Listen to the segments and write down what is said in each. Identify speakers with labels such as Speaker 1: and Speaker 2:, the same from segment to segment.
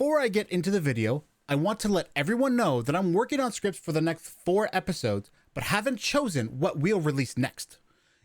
Speaker 1: Before I get into the video, I want to let everyone know that I'm working on scripts for the next 4 episodes, but haven't chosen what we'll release next.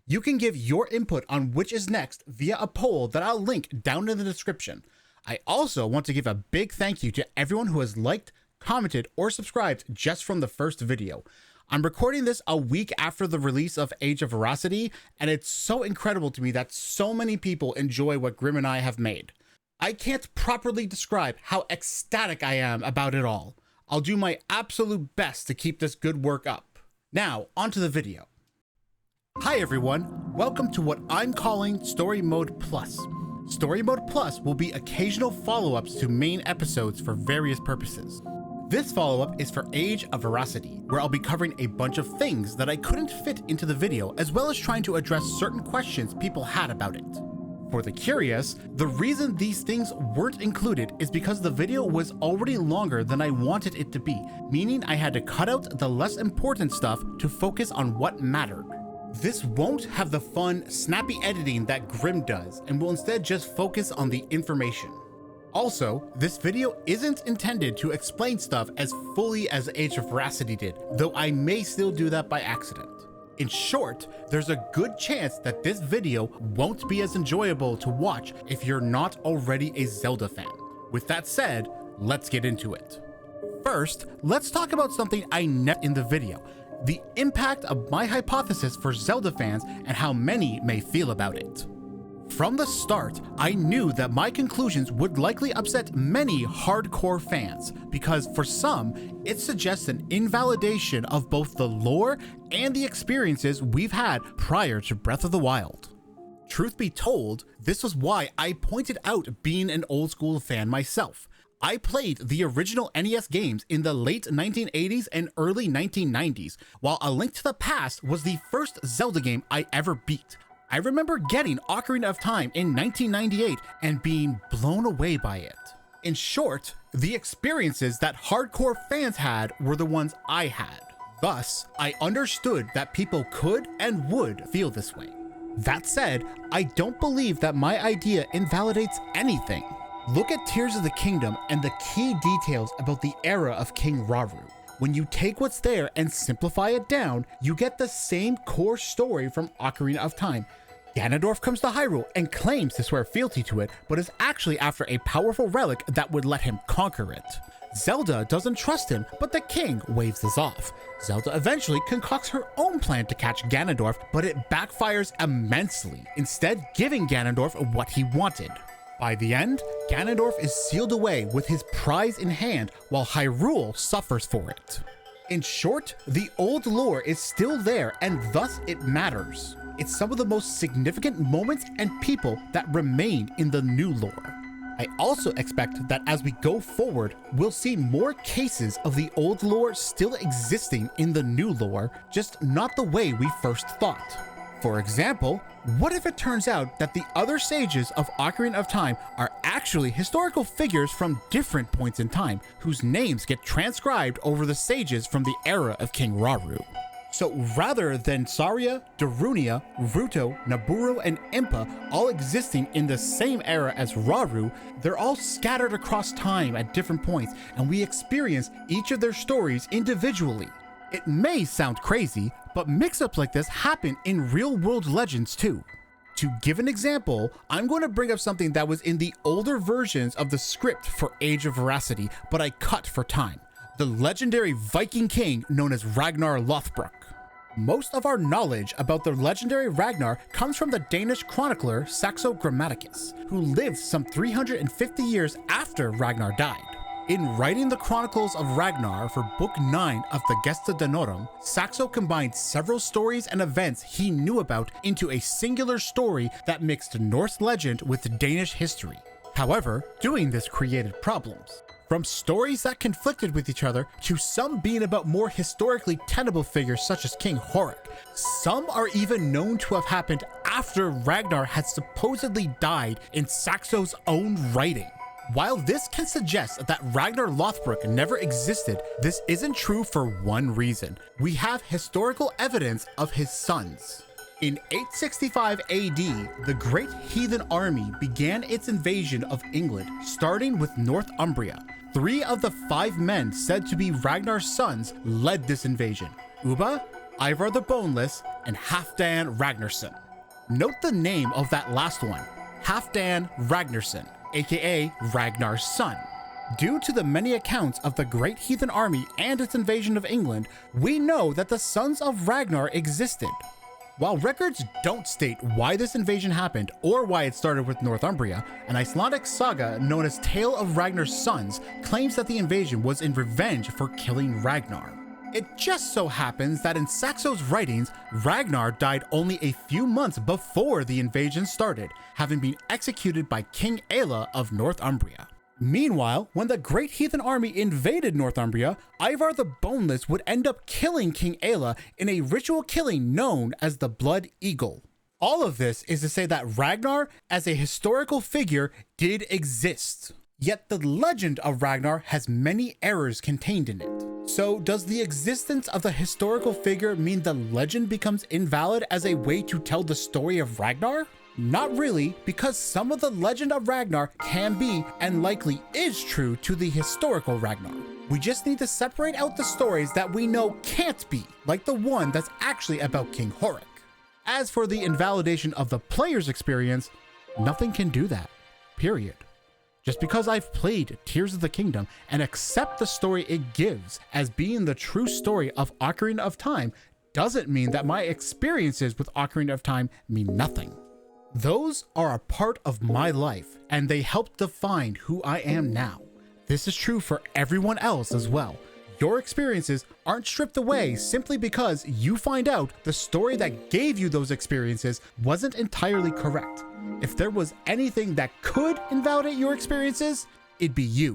Speaker 1: You can give your input on which is next via a poll that I'll link down in the description. I also want to give a big thank you to everyone who has liked, commented, or subscribed just from the first video. I'm recording this a week after the release of Age of Veracity, and it's so incredible to me that so many people enjoy what Grim and I have made. I can't properly describe how ecstatic I am about it all. I'll do my absolute best to keep this good work up. Now, onto the video. Hi everyone, welcome to what I'm calling Story Mode Plus. Story Mode Plus will be occasional follow-ups to main episodes for various purposes. This follow-up is for Age of Veracity, where I'll be covering a bunch of things that I couldn't fit into the video, as well as trying to address certain questions people had about it. For the curious, the reason these things weren't included is because the video was already longer than I wanted it to be, meaning I had to cut out the less important stuff to focus on what mattered. This won't have the fun, snappy editing that Grim does, and will instead just focus on the information. Also, this video isn't intended to explain stuff as fully as Age of Veracity did, though I may still do that by accident. In short, there's a good chance that this video won't be as enjoyable to watch if you're not already a Zelda fan. With that said, let's get into it. First, let's talk about something I never in the video, the impact of my hypothesis for Zelda fans and how many may feel about it. From the start, I knew that my conclusions would likely upset many hardcore fans, because for some, it suggests an invalidation of both the lore and the experiences we've had prior to Breath of the Wild. Truth be told, this was why I pointed out being an old school fan myself. I played the original NES games in the late 1980s and early 1990s, while A Link to the Past was the first Zelda game I ever beat. I remember getting Ocarina of Time in 1998 and being blown away by it. In short, the experiences that hardcore fans had were the ones I had. Thus, I understood that people could and would feel this way. That said, I don't believe that my idea invalidates anything. Look at Tears of the Kingdom and the key details about the era of King Rauru. When you take what's there and simplify it down, you get the same core story from Ocarina of Time. Ganondorf comes to Hyrule and claims to swear fealty to it, but is actually after a powerful relic that would let him conquer it. Zelda doesn't trust him, but the king waves this off. Zelda eventually concocts her own plan to catch Ganondorf, but it backfires immensely, instead giving Ganondorf what he wanted. By the end, Ganondorf is sealed away with his prize in hand while Hyrule suffers for it. In short, the old lore is still there and thus it matters. It's some of the most significant moments and people that remain in the new lore. I also expect that as we go forward, we'll see more cases of the old lore still existing in the new lore, just not the way we first thought. For example, what if it turns out that the other sages of Ocarina of Time are actually historical figures from different points in time, whose names get transcribed over the sages from the era of King Rauru? So rather than Saria, Darunia, Ruto, Naburu, and Impa all existing in the same era as Rauru, they're all scattered across time at different points, and we experience each of their stories individually. It may sound crazy, but mix-ups like this happen in real-world legends too. To give an example, I'm going to bring up something that was in the older versions of the script for Age of Veracity, but I cut for time. The legendary Viking king known as Ragnar Lothbrok. Most of our knowledge about the legendary Ragnar comes from the Danish chronicler Saxo Grammaticus, who lived some 350 years after Ragnar died. In writing the Chronicles of Ragnar for Book 9 of the Gesta Danorum, Saxo combined several stories and events he knew about into a singular story that mixed Norse legend with Danish history. However, doing this created problems. From stories that conflicted with each other to some being about more historically tenable figures such as King Horik. Some are even known to have happened after Ragnar had supposedly died in Saxo's own writing. While this can suggest that Ragnar Lothbrok never existed, this isn't true for one reason. We have historical evidence of his sons. In 865 AD, the Great Heathen Army began its invasion of England, starting with Northumbria. 3 of the 5 men said to be Ragnar's sons led this invasion: Ubba, Ivar the Boneless, and Halfdan Ragnarsson. Note the name of that last one, Halfdan Ragnarsson, aka Ragnar's son. Due to the many accounts of the Great Heathen Army and its invasion of England, we know that the sons of Ragnar existed. While records don't state why this invasion happened or why it started with Northumbria, an Icelandic saga known as Tale of Ragnar's Sons claims that the invasion was in revenge for killing Ragnar. It just so happens that in Saxo's writings, Ragnar died only a few months before the invasion started, having been executed by King Aelle of Northumbria. Meanwhile, when the Great Heathen Army invaded Northumbria, Ivar the Boneless would end up killing King Aelle in a ritual killing known as the Blood Eagle. All of this is to say that Ragnar, as a historical figure, did exist. Yet the legend of Ragnar has many errors contained in it. So does the existence of the historical figure mean the legend becomes invalid as a way to tell the story of Ragnar? Not really, because some of the legend of Ragnar can be, and likely is, true to the historical Ragnar. We just need to separate out the stories that we know can't be, like the one that's actually about King Horik. As for the invalidation of the player's experience, nothing can do that, period. Just because I've played Tears of the Kingdom and accept the story it gives as being the true story of Ocarina of Time doesn't mean that my experiences with Ocarina of Time mean nothing. Those are a part of my life, and they help define who I am now. This is true for everyone else as well. Your experiences aren't stripped away simply because you find out the story that gave you those experiences wasn't entirely correct. If there was anything that could invalidate your experiences, it'd be you.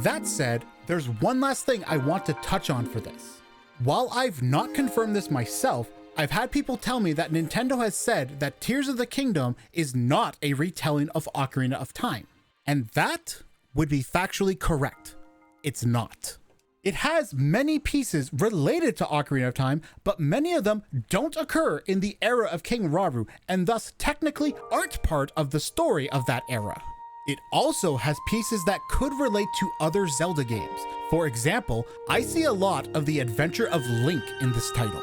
Speaker 1: That said, there's one last thing I want to touch on for this. While I've not confirmed this myself, I've had people tell me that Nintendo has said that Tears of the Kingdom is not a retelling of Ocarina of Time. And that would be factually correct. It's not. It has many pieces related to Ocarina of Time, but many of them don't occur in the era of King Rauru, and thus technically aren't part of the story of that era. It also has pieces that could relate to other Zelda games. For example, I see a lot of the Adventure of Link in this title.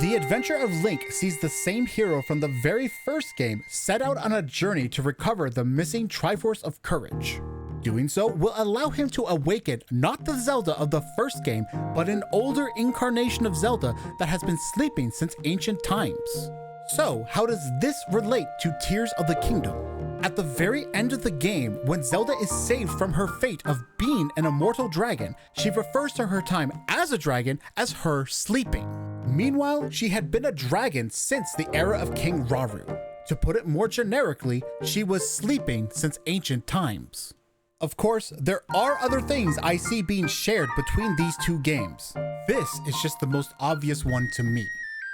Speaker 1: The Adventure of Link sees the same hero from the very first game set out on a journey to recover the missing Triforce of Courage. Doing so will allow him to awaken not the Zelda of the first game, but an older incarnation of Zelda that has been sleeping since ancient times. So, how does this relate to Tears of the Kingdom? At the very end of the game, when Zelda is saved from her fate of being an immortal dragon, she refers to her time as a dragon as her sleeping. Meanwhile, she had been a dragon since the era of King Rauru. To put it more generically, she was sleeping since ancient times. Of course, there are other things I see being shared between these two games. This is just the most obvious one to me.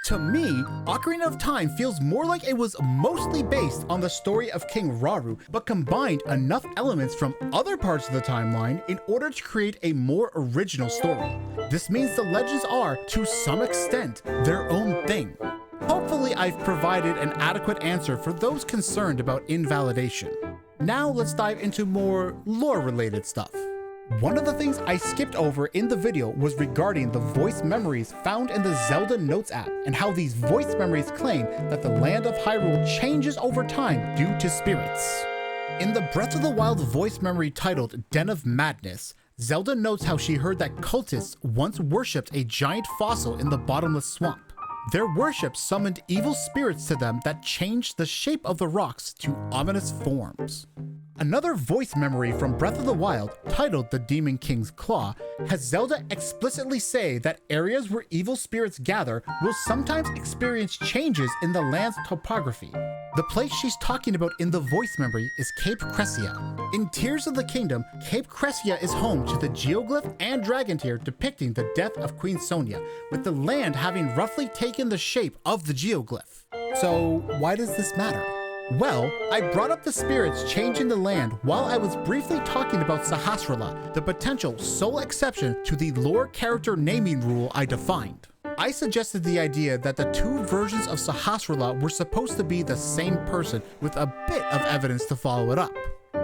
Speaker 1: To me, Ocarina of Time feels more like it was mostly based on the story of King Rauru, but combined enough elements from other parts of the timeline in order to create a more original story. This means the legends are, to some extent, their own thing. Hopefully, I've provided an adequate answer for those concerned about invalidation. Now let's dive into more lore-related stuff. One of the things I skipped over in the video was regarding the voice memories found in the Zelda Notes app and how these voice memories claim that the land of Hyrule changes over time due to spirits. In the Breath of the Wild voice memory titled Den of Madness, Zelda notes how she heard that cultists once worshipped a giant fossil in the bottomless swamp. Their worship summoned evil spirits to them that changed the shape of the rocks to ominous forms. Another voice memory from Breath of the Wild, titled The Demon King's Claw, has Zelda explicitly say that areas where evil spirits gather will sometimes experience changes in the land's topography. The place she's talking about in the voice memory is Cape Cressia. In Tears of the Kingdom, Cape Cressia is home to the geoglyph and dragon tear depicting the death of Queen Sonia, with the land having roughly taken the shape of the geoglyph. So why does this matter? Well, I brought up the spirits changing the land while I was briefly talking about Sahasrahla, the potential sole exception to the lore character naming rule I defined. I suggested the idea that the two versions of Sahasrara were supposed to be the same person, with a bit of evidence to follow it up.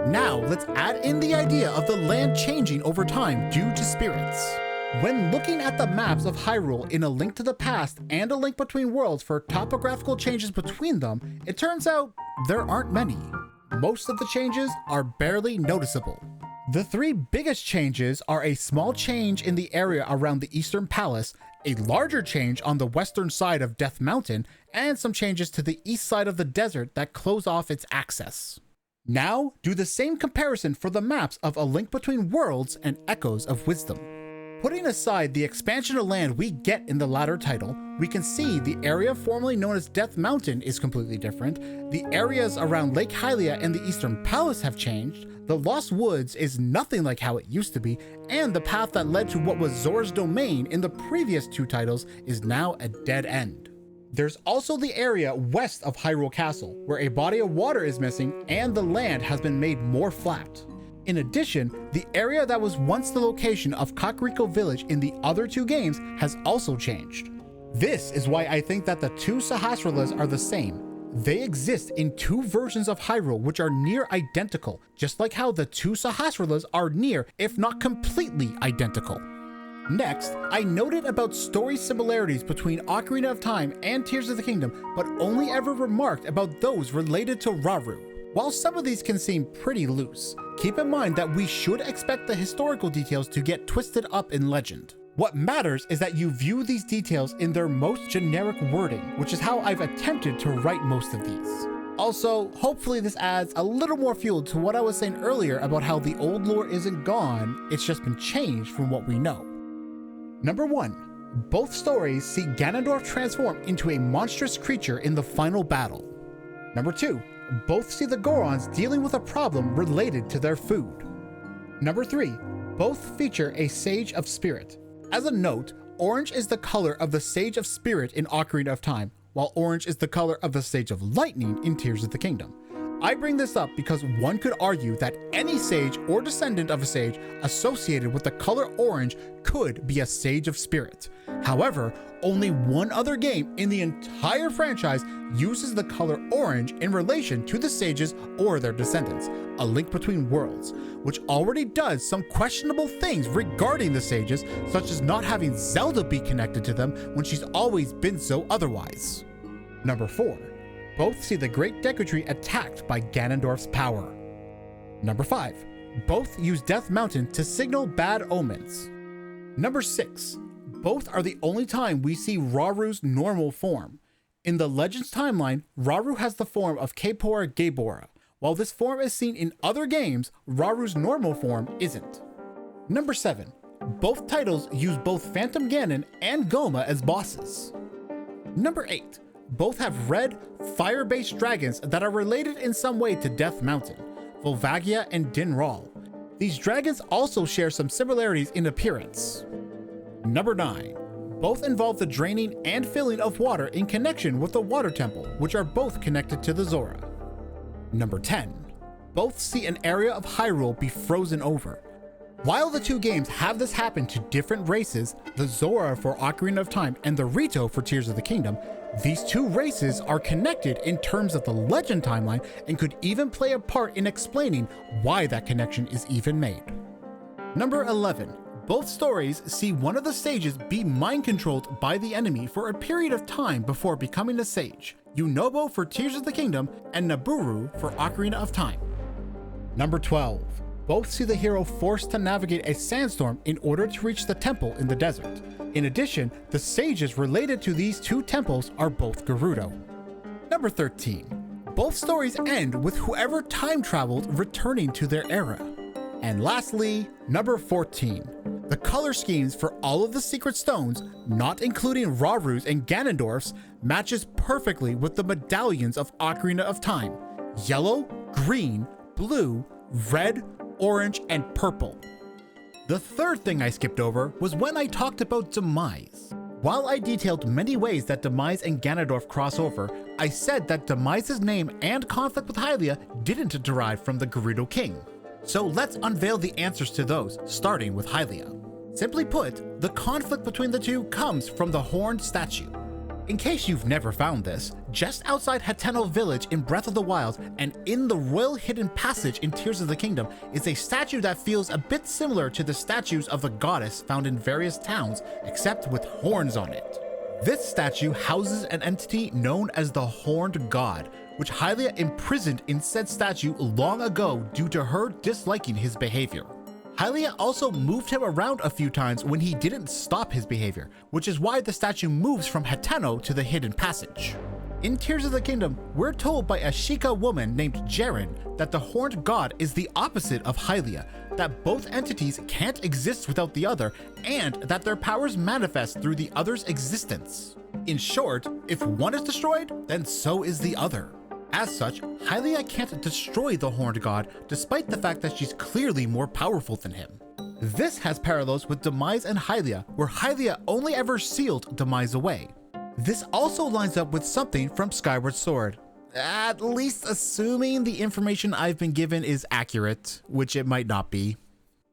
Speaker 1: Now let's add in the idea of the land changing over time due to spirits. When looking at the maps of Hyrule in A Link to the Past and A Link Between Worlds for topographical changes between them, it turns out there aren't many. Most of the changes are barely noticeable. The three biggest changes are a small change in the area around the Eastern Palace, a larger change on the western side of Death Mountain, and some changes to the east side of the desert that close off its access. Now, do the same comparison for the maps of A Link Between Worlds and Echoes of Wisdom. Putting aside the expansion of land we get in the latter title, we can see the area formerly known as Death Mountain is completely different, the areas around Lake Hylia and the Eastern Palace have changed, the Lost Woods is nothing like how it used to be, and the path that led to what was Zora's domain in the previous two titles is now a dead end. There's also the area west of Hyrule Castle, where a body of water is missing and the land has been made more flat. In addition, the area that was once the location of Kakariko Village in the other two games has also changed. This is why I think that the two Sahasraras are the same. They exist in two versions of Hyrule which are near identical, just like how the two Sahasraras are near, if not completely identical. Next, I noted about story similarities between Ocarina of Time and Tears of the Kingdom, but only ever remarked about those related to Rauru. While some of these can seem pretty loose, keep in mind that we should expect the historical details to get twisted up in legend. What matters is that you view these details in their most generic wording, which is how I've attempted to write most of these. Also, hopefully this adds a little more fuel to what I was saying earlier about how the old lore isn't gone, it's just been changed from what we know. Number 1. Both stories see Ganondorf transform into a monstrous creature in the final battle. Number 2. Both see the Gorons dealing with a problem related to their food. Number 3. Both feature a Sage of Spirit. As a note, orange is the color of the Sage of Spirit in Ocarina of Time, while orange is the color of the Sage of Lightning in Tears of the Kingdom. I bring this up because one could argue that any sage or descendant of a sage associated with the color orange could be a Sage of Spirit. However, only one other game in the entire franchise uses the color orange in relation to the sages or their descendants, A Link Between Worlds, which already does some questionable things regarding the sages, such as not having Zelda be connected to them when she's always been so otherwise. Number 4. Both see the Great Deku Tree attacked by Ganondorf's power. Number 5. Both use Death Mountain to signal bad omens. Number 6. Both are the only time we see Rauru's normal form. In the Legends timeline, Rauru has the form of Kaepora Gaebora. While this form is seen in other games, Rauru's normal form isn't. Number 7. Both titles use both Phantom Ganon and Goma as bosses. Number 8. Both have red, fire-based dragons that are related in some way to Death Mountain, Volvagia and Dinral. These dragons also share some similarities in appearance. Number 9. Both involve the draining and filling of water in connection with the Water Temple, which are both connected to the Zora. Number 10. Both see an area of Hyrule be frozen over. While the two games have this happen to different races, the Zora for Ocarina of Time and the Rito for Tears of the Kingdom, these two races are connected in terms of the legend timeline and could even play a part in explaining why that connection is even made. Number 11. Both stories see one of the sages be mind-controlled by the enemy for a period of time before becoming a sage, Yunobo for Tears of the Kingdom and Naburu for Ocarina of Time. Number 12. Both see the hero forced to navigate a sandstorm in order to reach the temple in the desert. In addition, the sages related to these two temples are both Gerudo. Number 13. Both stories end with whoever time traveled returning to their era. And lastly, number 14. The color schemes for all of the secret stones, not including Rauru's and Ganondorf's, matches perfectly with the medallions of Ocarina of Time: yellow, green, blue, red, orange, and purple. The third thing I skipped over was when I talked about Demise. While I detailed many ways that Demise and Ganondorf cross over, I said that Demise's name and conflict with Hylia didn't derive from the Gerudo King. So let's unveil the answers to those, starting with Hylia. Simply put, the conflict between the two comes from the horned statue. In case you've never found this, just outside Hateno Village in Breath of the Wild and in the Royal Hidden Passage in Tears of the Kingdom is a statue that feels a bit similar to the statues of the goddess found in various towns, except with horns on it. This statue houses an entity known as the Horned God, which Hylia imprisoned in said statue long ago due to her disliking his behavior. Hylia also moved him around a few times when he didn't stop his behavior, which is why the statue moves from Hateno to the Hidden Passage. In Tears of the Kingdom, we're told by a Sheikah woman named Jaren that the Horned God is the opposite of Hylia, that both entities can't exist without the other, and that their powers manifest through the other's existence. In short, if one is destroyed, then so is the other. As such, Hylia can't destroy the Horned God, despite the fact that she's clearly more powerful than him. This has parallels with Demise and Hylia, where Hylia only ever sealed Demise away. This also lines up with something from Skyward Sword, at least assuming the information I've been given is accurate, which it might not be.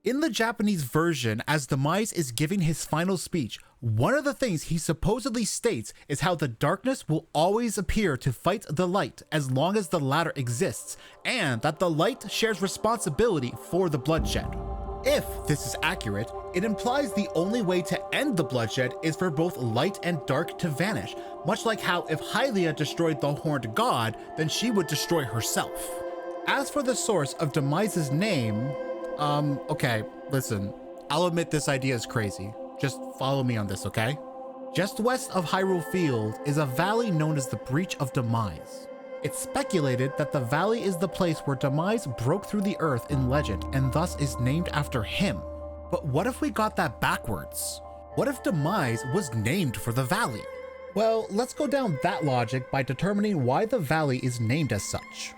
Speaker 1: In the Japanese version, as Demise is giving his final speech, one of the things he supposedly states is how the darkness will always appear to fight the light as long as the latter exists, and that the light shares responsibility for the bloodshed. If this is accurate, it implies the only way to end the bloodshed is for both light and dark to vanish, much like how if Hylia destroyed the Horned God, then she would destroy herself. As for the source of Demise's name, okay, listen, I'll admit this idea is crazy. Just follow me on this, okay? Just west of Hyrule Field is a valley known as the Breach of Demise. It's speculated that the valley is the place where Demise broke through the earth in legend and thus is named after him. But what if we got that backwards? What if Demise was named for the valley? Well, let's go down that logic by determining why the valley is named as such.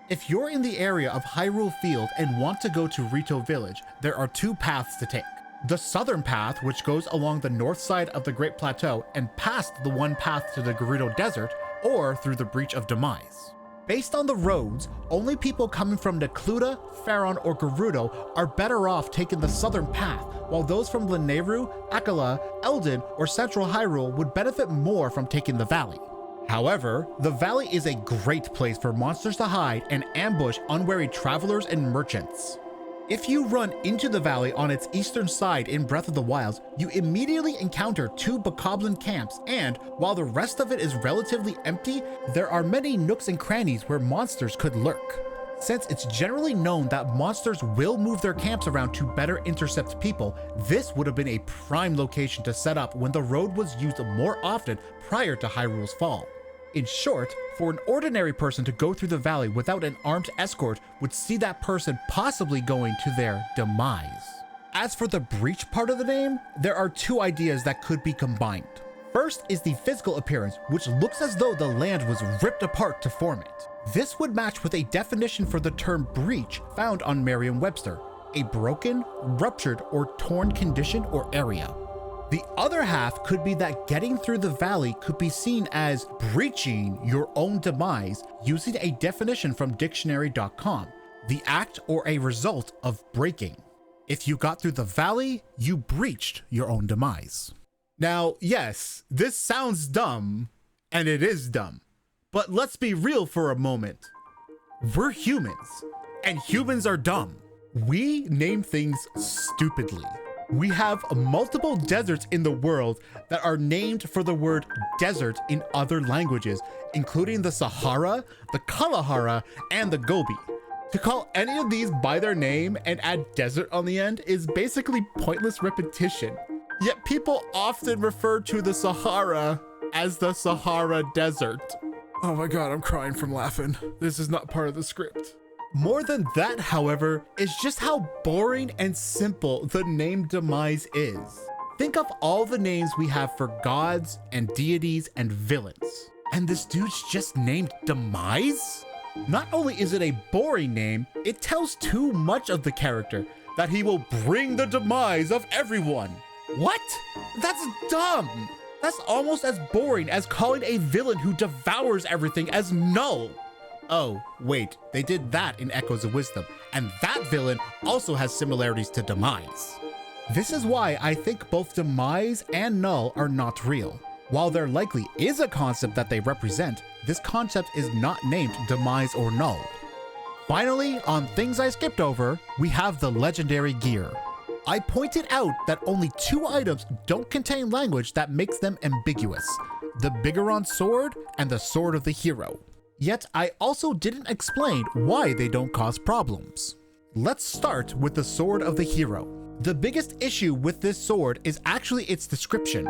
Speaker 1: If you're in the area of Hyrule Field and want to go to Rito Village, there are two paths to take. The southern path, which goes along the north side of the Great Plateau and past the one path to the Gerudo Desert, or through the Breach of Demise. Based on the roads, only people coming from Necluda, Faron, or Gerudo are better off taking the southern path, while those from Lanayru, Akala, Eldin, or Central Hyrule would benefit more from taking the valley. However, the valley is a great place for monsters to hide and ambush unwary travelers and merchants. If you run into the valley on its eastern side in Breath of the Wild, you immediately encounter two bokoblin camps, and while the rest of it is relatively empty, there are many nooks and crannies where monsters could lurk. Since it's generally known that monsters will move their camps around to better intercept people, this would have been a prime location to set up when the road was used more often prior to Hyrule's fall. In short, for an ordinary person to go through the valley without an armed escort would see that person possibly going to their demise. As for the breach part of the name, there are two ideas that could be combined. First is the physical appearance, which looks as though the land was ripped apart to form it. This would match with a definition for the term breach found on Merriam-Webster, a broken, ruptured, or torn condition or area. The other half could be that getting through the valley could be seen as breaching your own demise using a definition from dictionary.com, the act or a result of breaking. If you got through the valley, you breached your own demise. Now, yes, this sounds dumb, and it is dumb, but let's be real for a moment. We're humans, and humans are dumb. We name things stupidly. We have multiple deserts in the world that are named for the word desert in other languages, including the Sahara, the Kalahara, and the Gobi. To call any of these by their name and add desert on the end is basically pointless repetition. Yet people often refer to the Sahara as the Sahara Desert. Oh my god, I'm crying from laughing. This is not part of the script. More than that, however, is just how boring and simple the name Demise is. Think of all the names we have for gods and deities and villains. And this dude's just named Demise? Not only is it a boring name, it tells too much of the character, that he will bring the demise of everyone. What? That's dumb. That's almost as boring as calling a villain who devours everything as Null. Oh, wait, they did that in Echoes of Wisdom, and that villain also has similarities to Demise. This is why I think both demise and null are not real. While there likely is a concept that they represent, this concept is not named demise or null. Finally, on things I skipped over, we have the legendary gear. I pointed out that only 2 items don't contain language that makes them ambiguous: the Bigoron sword and the sword of the hero. Yet I also didn't explain why they don't cause problems. Let's start with the sword of the hero. The biggest issue with this sword is actually its description.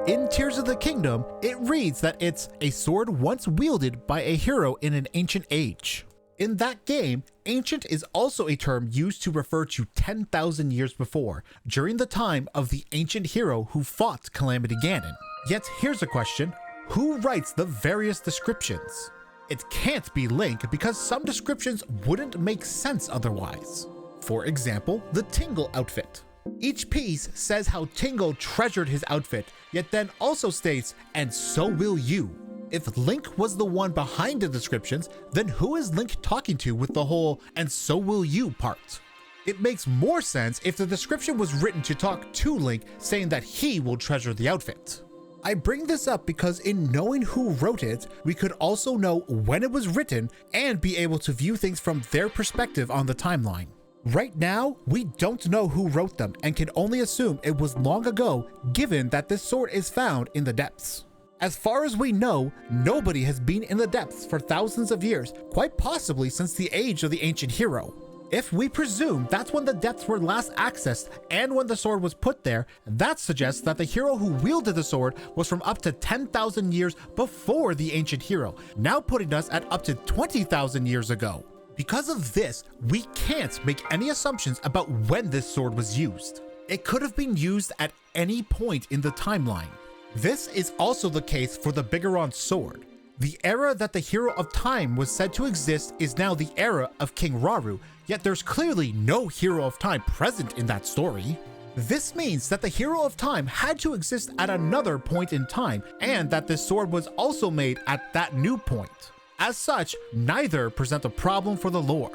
Speaker 1: In Tears of the Kingdom, it reads that it's a sword once wielded by a hero in an ancient age. In that game, ancient is also a term used to refer to 10,000 years before, during the time of the ancient hero who fought Calamity Ganon. Yet here's a question: who writes the various descriptions? It can't be Link, because some descriptions wouldn't make sense otherwise. For example, the Tingle outfit. Each piece says how Tingle treasured his outfit, yet then also states, "and so will you." If Link was the one behind the descriptions, then who is Link talking to with the whole "and so will you" part? It makes more sense if the description was written to talk to Link, saying that he will treasure the outfit. I bring this up because in knowing who wrote it, we could also know when it was written and be able to view things from their perspective on the timeline. Right now, we don't know who wrote them and can only assume it was long ago, given that this sword is found in the depths. As far as we know, nobody has been in the depths for thousands of years, quite possibly since the age of the ancient hero. If we presume that's when the depths were last accessed and when the sword was put there, that suggests that the hero who wielded the sword was from up to 10,000 years before the ancient hero, now putting us at up to 20,000 years ago. Because of this, we can't make any assumptions about when this sword was used. It could have been used at any point in the timeline. This is also the case for the Bigoron sword. The era that the Hero of Time was said to exist is now the era of King Rauru, yet there's clearly no Hero of Time present in that story. This means that the Hero of Time had to exist at another point in time, and that this sword was also made at that new point. As such, neither present a problem for the lore.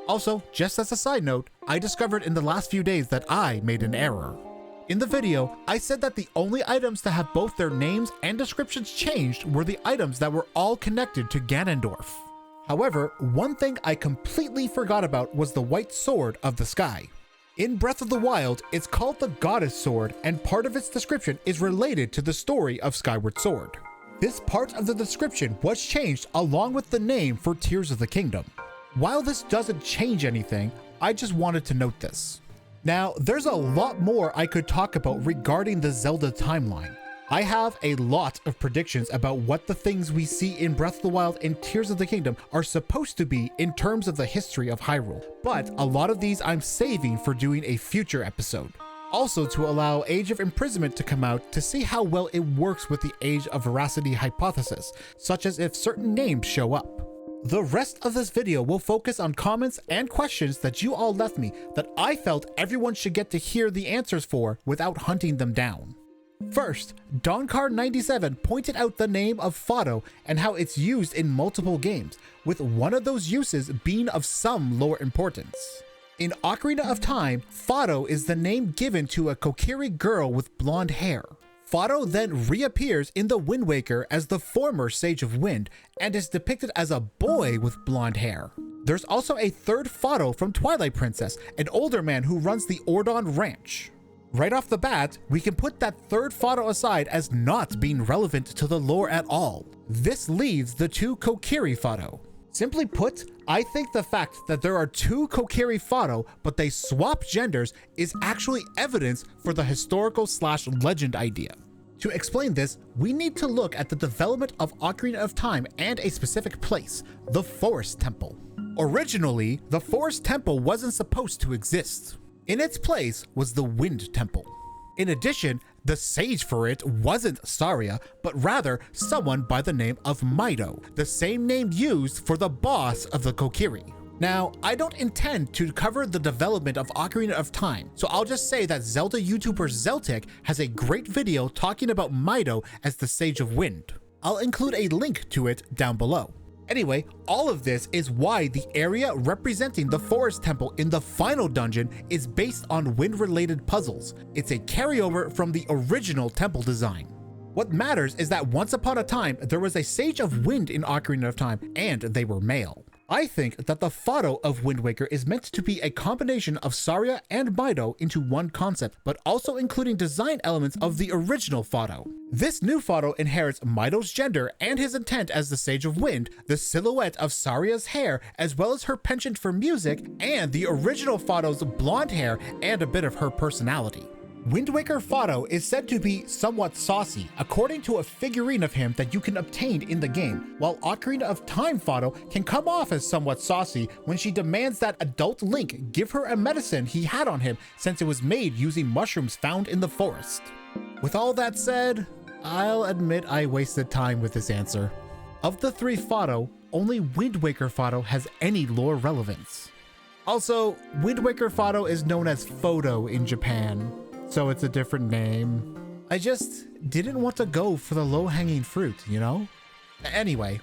Speaker 1: Also, just as a side note, I discovered in the last few days that I made an error. In the video, I said that the only items to have both their names and descriptions changed were the items that were all connected to Ganondorf. However, one thing I completely forgot about was the white sword of the sky. In Breath of the Wild, it's called the Goddess Sword, and part of its description is related to the story of Skyward Sword. This part of the description was changed along with the name for Tears of the Kingdom. While this doesn't change anything, I just wanted to note this. Now, there's a lot more I could talk about regarding the Zelda timeline. I have a lot of predictions about what the things we see in Breath of the Wild and Tears of the Kingdom are supposed to be in terms of the history of Hyrule, but a lot of these I'm saving for doing a future episode. Also to allow Age of Imprisonment to come out to see how well it works with the Age of Veracity hypothesis, such as if certain names show up. The rest of this video will focus on comments and questions that you all left me that I felt everyone should get to hear the answers for without hunting them down. First, Donkar97 pointed out the name of Fado and how it's used in multiple games, with one of those uses being of some lore importance. In Ocarina of Time, Fado is the name given to a Kokiri girl with blonde hair. Fado then reappears in The Wind Waker as the former Sage of Wind and is depicted as a boy with blonde hair. There's also a third Fado from Twilight Princess, an older man who runs the Ordon Ranch. Right off the bat, we can put that third Fado aside as not being relevant to the lore at all. This leaves the two Kokiri Fado. Simply put, I think the fact that there are two Kokiri Fado, but they swap genders, is actually evidence for the historical/legend idea. To explain this, we need to look at the development of Ocarina of Time and a specific place, the Forest Temple. Originally, the Forest Temple wasn't supposed to exist. In its place was the Wind Temple. In addition, the sage for it wasn't Saria, but rather someone by the name of Mido, the same name used for the boss of the Kokiri. Now, I don't intend to cover the development of Ocarina of Time, so I'll just say that Zelda YouTuber Zeltic has a great video talking about Mido as the Sage of Wind. I'll include a link to it down below. Anyway, all of this is why the area representing the Forest Temple in the final dungeon is based on wind-related puzzles. It's a carryover from the original temple design. What matters is that once upon a time, there was a Sage of Wind in Ocarina of Time, and they were male. I think that the Fado of Wind Waker is meant to be a combination of Saria and Mido into one concept, but also including design elements of the original Fado. This new Fado inherits Mido's gender and his intent as the Sage of Wind, the silhouette of Saria's hair, as well as her penchant for music, and the original Fado's blonde hair and a bit of her personality. Wind Waker Fado is said to be somewhat saucy, according to a figurine of him that you can obtain in the game, while Ocarina of Time Fado can come off as somewhat saucy when she demands that adult Link give her a medicine he had on him since it was made using mushrooms found in the forest. With all that said, I'll admit I wasted time with this answer. Of the three Fado, only Wind Waker Fado has any lore relevance. Also, Wind Waker Fado is known as Photo in Japan, so it's a different name. I just didn't want to go for the low-hanging fruit, you know? Anyway,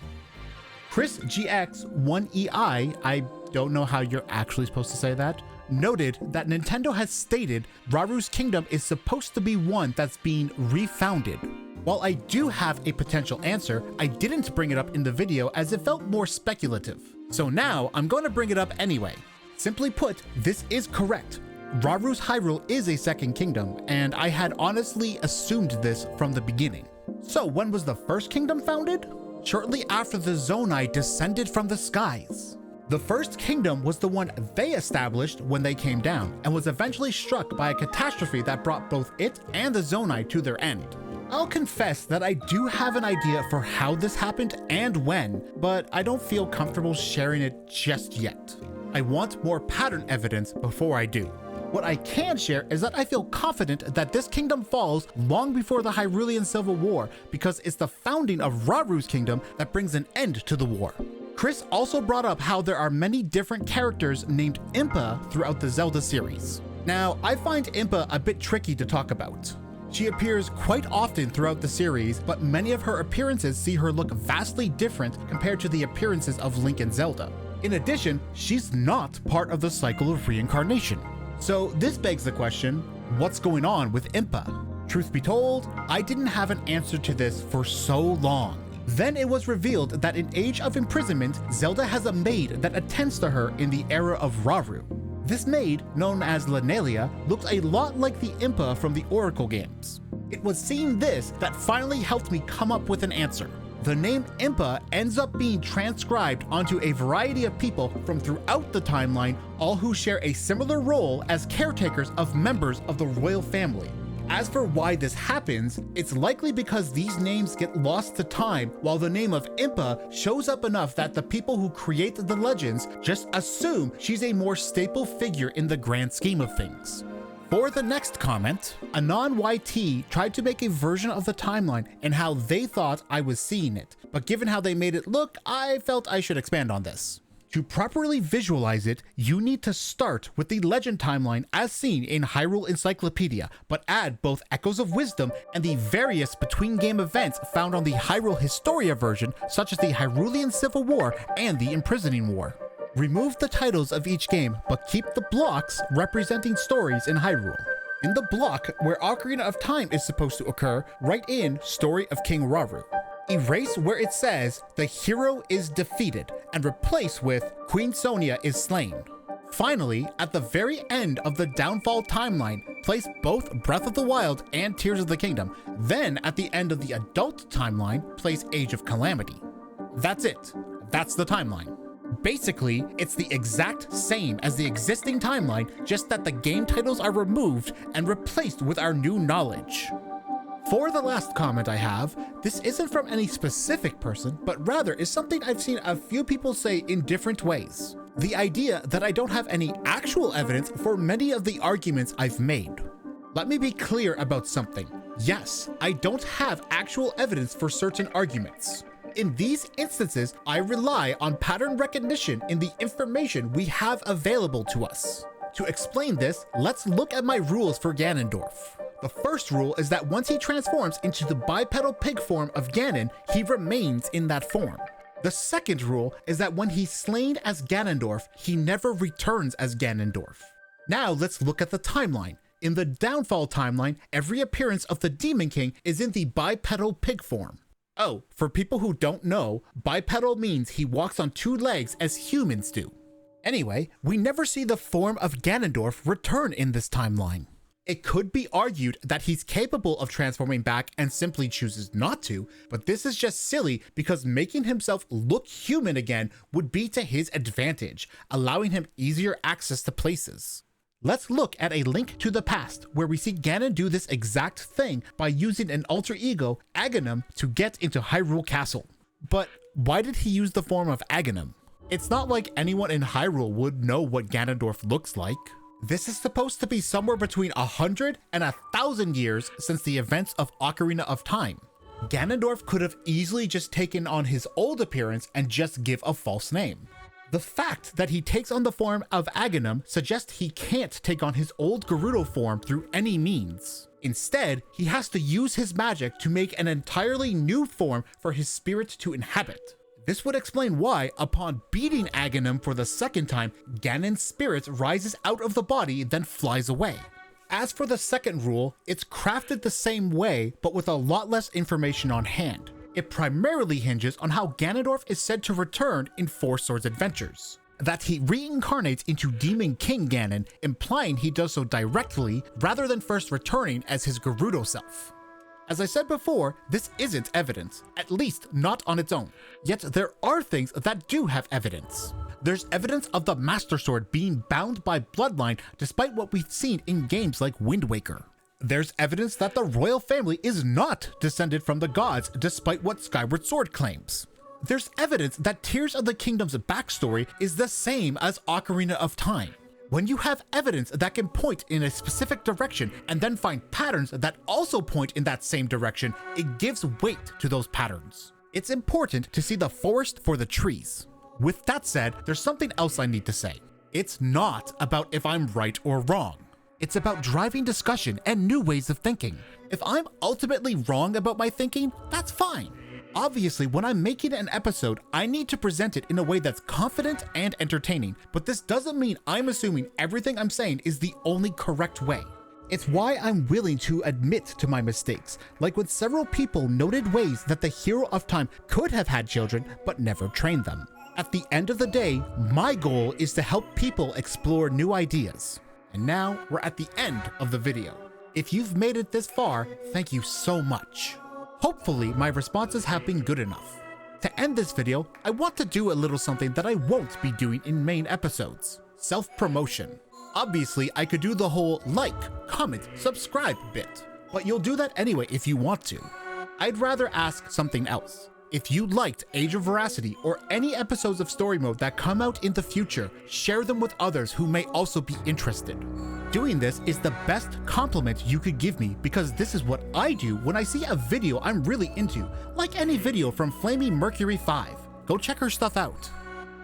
Speaker 1: Chris GX1EI, I don't know how you're actually supposed to say that, noted that Nintendo has stated Raru's Kingdom is supposed to be one that's being refounded. While I do have a potential answer, I didn't bring it up in the video as it felt more speculative. So now I'm going to bring it up anyway. Simply put, this is correct. Raru's Hyrule is a second kingdom, and I had honestly assumed this from the beginning. So when was the first kingdom founded? Shortly after the Zonai descended from the skies. The first kingdom was the one they established when they came down, and was eventually struck by a catastrophe that brought both it and the Zonai to their end. I'll confess that I do have an idea for how this happened and when, but I don't feel comfortable sharing it just yet. I want more pattern evidence before I do. What I can share is that I feel confident that this kingdom falls long before the Hyrulean Civil War, because it's the founding of Raru's kingdom that brings an end to the war. Chris also brought up how there are many different characters named Impa throughout the Zelda series. Now, I find Impa a bit tricky to talk about. She appears quite often throughout the series, but many of her appearances see her look vastly different compared to the appearances of Link and Zelda. In addition, she's not part of the cycle of reincarnation. So this begs the question, what's going on with Impa? Truth be told, I didn't have an answer to this for so long. Then it was revealed that in Age of Imprisonment, Zelda has a maid that attends to her in the era of Raru. This maid, known as Linelia, looks a lot like the Impa from the Oracle games. It was seeing this that finally helped me come up with an answer. The name Impa ends up being transcribed onto a variety of people from throughout the timeline, all who share a similar role as caretakers of members of the royal family. As for why this happens, it's likely because these names get lost to time, while the name of Impa shows up enough that the people who create the legends just assume she's a more staple figure in the grand scheme of things. For the next comment, AnonYT tried to make a version of the timeline and how they thought I was seeing it, but given how they made it look, I felt I should expand on this. To properly visualize it, you need to start with the legend timeline as seen in Hyrule Encyclopedia, but add both Echoes of Wisdom and the various between-game events found on the Hyrule Historia version, such as the Hyrulean Civil War and the Imprisoning War. Remove the titles of each game, but keep the blocks representing stories in Hyrule. In the block where Ocarina of Time is supposed to occur, write in Story of King Raru. Erase where it says the hero is defeated and replace with Queen Sonia is slain. Finally, at the very end of the Downfall timeline, place both Breath of the Wild and Tears of the Kingdom. Then at the end of the adult timeline, place Age of Calamity. That's it. That's the timeline. Basically, it's the exact same as the existing timeline, just that the game titles are removed and replaced with our new knowledge. For the last comment I have, this isn't from any specific person, but rather is something I've seen a few people say in different ways. The idea that I don't have any actual evidence for many of the arguments I've made. Let me be clear about something. Yes, I don't have actual evidence for certain arguments. In these instances, I rely on pattern recognition in the information we have available to us. To explain this, let's look at my rules for Ganondorf. The first rule is that once he transforms into the bipedal pig form of Ganon, he remains in that form. The second rule is that when he's slain as Ganondorf, he never returns as Ganondorf. Now let's look at the timeline. In the Downfall timeline, every appearance of the Demon King is in the bipedal pig form. Oh, for people who don't know, bipedal means he walks on two legs as humans do. Anyway, we never see the form of Ganondorf return in this timeline. It could be argued that he's capable of transforming back and simply chooses not to, but this is just silly because making himself look human again would be to his advantage, allowing him easier access to places. Let's look at A Link to the Past, where we see Ganon do this exact thing by using an alter ego, Aghanim, to get into Hyrule Castle. But why did he use the form of Aghanim? It's not like anyone in Hyrule would know what Ganondorf looks like. This is supposed to be somewhere between 100 and 1,000 years since the events of Ocarina of Time. Ganondorf could have easily just taken on his old appearance and just give a false name. The fact that he takes on the form of Aghanim suggests he can't take on his old Gerudo form through any means. Instead, he has to use his magic to make an entirely new form for his spirit to inhabit. This would explain why, upon beating Aghanim for the second time, Ganon's spirit rises out of the body then flies away. As for the second rule, it's crafted the same way, but with a lot less information on hand. It primarily hinges on how Ganondorf is said to return in Four Swords Adventures. That he reincarnates into Demon King Ganon, implying he does so directly rather than first returning as his Gerudo self. As I said before, this isn't evidence, at least not on its own. Yet there are things that do have evidence. There's evidence of the Master Sword being bound by bloodline despite what we've seen in games like Wind Waker. There's evidence that the royal family is not descended from the gods despite what Skyward Sword claims. There's evidence that Tears of the Kingdom's backstory is the same as Ocarina of Time. When you have evidence that can point in a specific direction and then find patterns that also point in that same direction, it gives weight to those patterns. It's important to see the forest for the trees. With that said, there's something else I need to say. It's not about if I'm right or wrong. It's about driving discussion and new ways of thinking. If I'm ultimately wrong about my thinking, that's fine. Obviously, when I'm making an episode, I need to present it in a way that's confident and entertaining, but this doesn't mean I'm assuming everything I'm saying is the only correct way. It's why I'm willing to admit to my mistakes, like when several people noted ways that the hero of time could have had children but never trained them. At the end of the day, my goal is to help people explore new ideas. And now we're at the end of the video. If you've made it this far, thank you so much. Hopefully my responses have been good enough. To end this video, I want to do a little something that I won't be doing in main episodes. Self-promotion. Obviously, I could do the whole like, comment, subscribe bit, but you'll do that anyway if you want to. I'd rather ask something else. If you liked Age of Veracity or any episodes of Story Mode that come out in the future, share them with others who may also be interested. Doing this is the best compliment you could give me because this is what I do when I see a video I'm really into, like any video from Flamey Mercury 5. Go check her stuff out.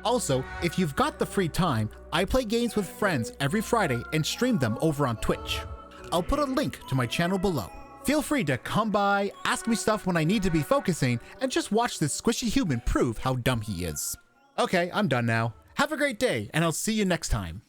Speaker 1: Also, if you've got the free time, I play games with friends every Friday and stream them over on Twitch. I'll put a link to my channel below. Feel free to come by, ask me stuff when I need to be focusing, and just watch this squishy human prove how dumb he is. Okay, I'm done now. Have a great day, and I'll see you next time.